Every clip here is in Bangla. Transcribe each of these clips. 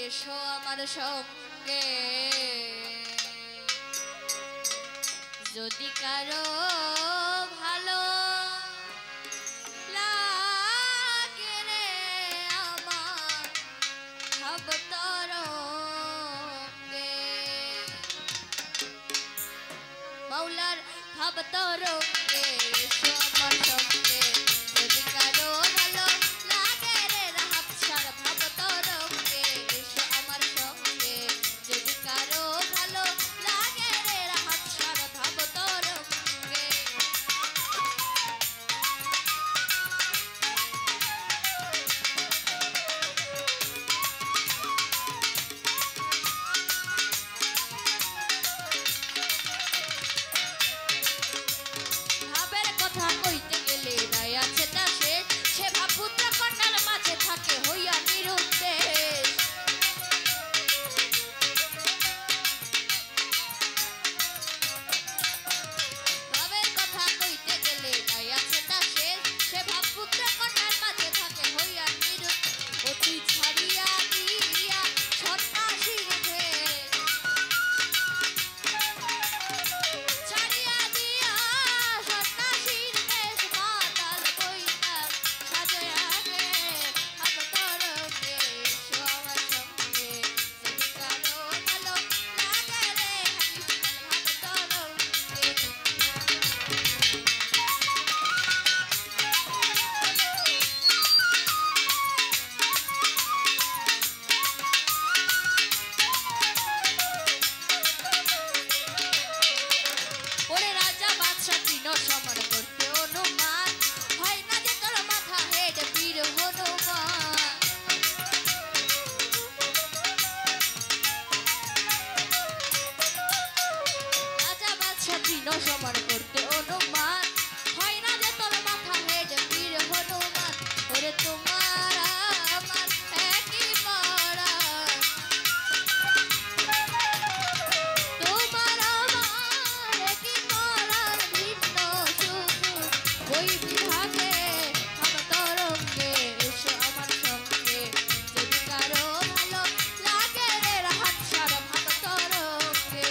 এসো আমার সঙ্গে যদি কারো ভালো লাগে রে আমার ভাবতরঙ্গে মাওলার ভাবতরঙ্গে এসো আমার সঙ্গে যদি কারো ভালো লাগে রে রাহাবসার ভাবতরঙ্গে এসো আমার সঙ্গে যদি কারো ভালো লাগে রে রাহাবসার ভাবতরঙ্গে ভাবের কথা কইতে গেলে নাই আছে না শেষ সে ভাব পুত্র কন্যার মাঝে থাকে হইয়া নিরুদ্দেশ ভাবের কথা কইতে গেলে নাই আছে না শেষ সে ভাব পুত্র কন্যার মাঝে থাকে হইয়া নিরুদ্দেশ ও তুই ছাড়িয়া দিয়া সন্ন্যাসীর ভেষ ছাড়িয়া দিয়া সন্ন্যাসীর বেশ মাতাল বইটা সাজয়া রে ভাবতরঙ্গে এসো আমার সঙ্গে যদি কারো ভালো লাগে রে ভাবতরঙ্গে ওরে রাজা বাদশা তৃণ সমান করতে অনুমান হয় না যে তোর মাথা হেড বীর হনুমান রাজা বাদশা তৃণ সমান করতে অনুমান হয় না যে তোর মাথা হেড বীর হনুমান ওরে তোমার আমার একই পরাণ তোমার আমার একই পরাণ ভিন্ন শুধু ওই বিভাগে ভাবতরঙ্গে এসো আমার সঙ্গে যদি কারো ভালো লাগে রে রাহাবসার ভাবতরঙ্গে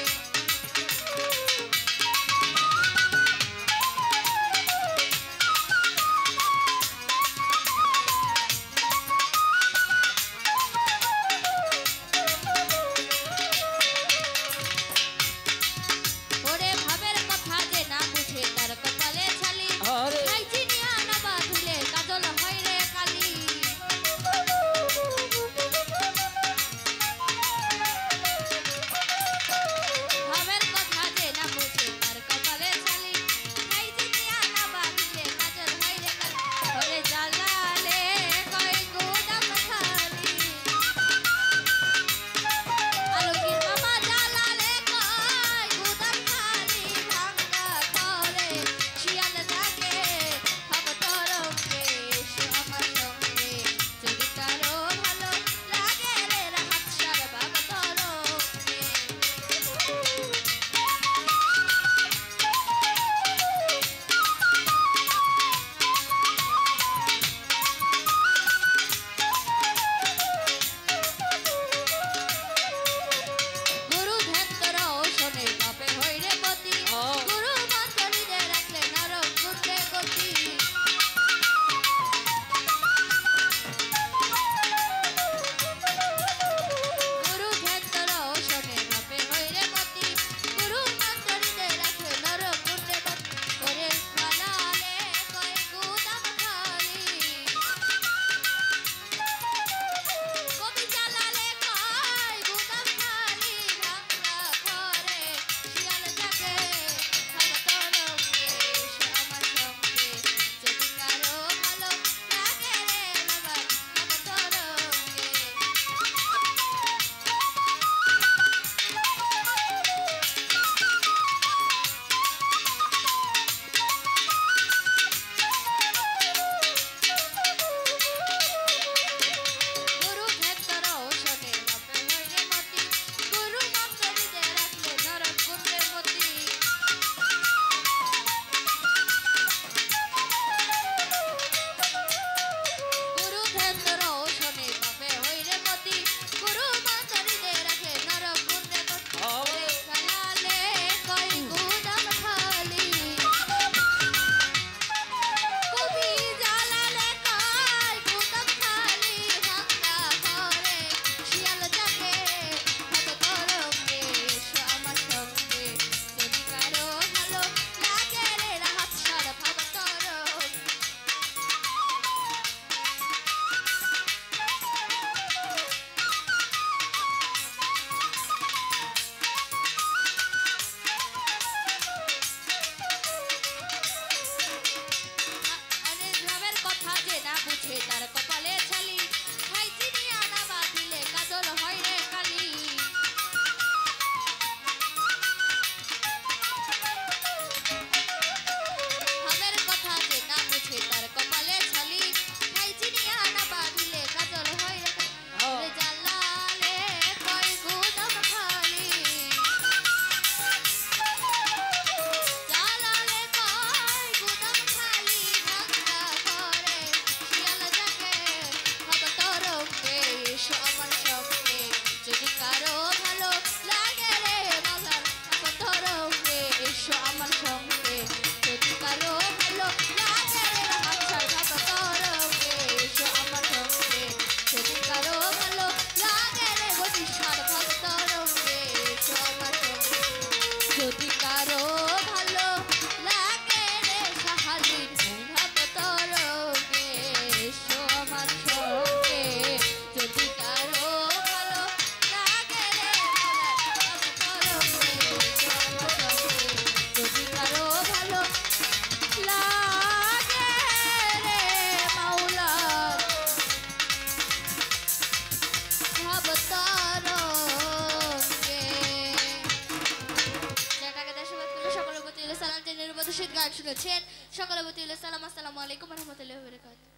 ভবতরঙ্গে। যাটাকে দেশবাদ করলে সকলের প্রতি সালাম, যিনি নির্বাচিত গায়ক শুনেছেন সকলের প্রতি সালাম। আসসালামু আলাইকুম ওয়া রাহমাতুল্লাহি ওয়া বারাকাতুহু।